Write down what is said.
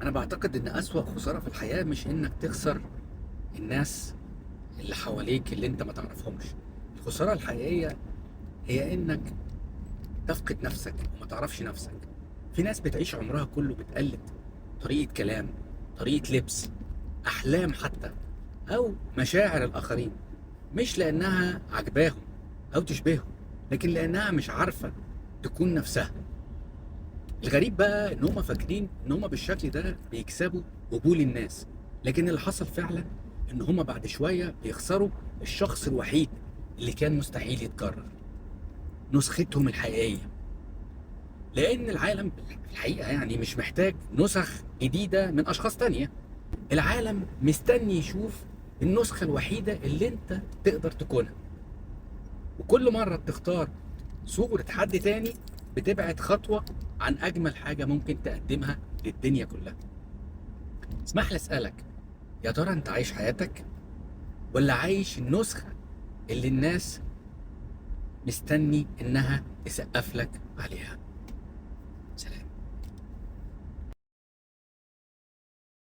أنا باعتقد إن أسوأ خسارة في الحياة مش إنك تخسر الناس اللي حواليك اللي أنت ما تعرفهمش. الخسارة الحقيقية هي إنك تفقد نفسك وما تعرفش نفسك. في ناس بتعيش عمرها كله بتقلد طريقة كلام، طريقة لبس، أحلام حتى، أو مشاعر الآخرين، مش لأنها عجباهم أو تشبههم، لكن لأنها مش عارفة تكون نفسها. الغريب بقى إن هما فاكرين إن هما بالشكل ده بيكسبوا قبول الناس، لكن اللي حصل فعلا إن هما بعد شوية بيخسروا الشخص الوحيد اللي كان مستحيل يتكرر، نسختهم الحقيقية. لأن العالم في الحقيقة يعني مش محتاج نسخ جديدة من أشخاص تانية. العالم مستني يشوف النسخة الوحيدة اللي انت تقدر تكونها. وكل مرة بتختار صورة حد تاني بتبعد خطوة عن أجمل حاجة ممكن تقدمها للدنيا كلها. اسمح لي أسألك، يا ترى انت عايش حياتك ولا عايش النسخة اللي الناس مستني انها تسقف لك عليها؟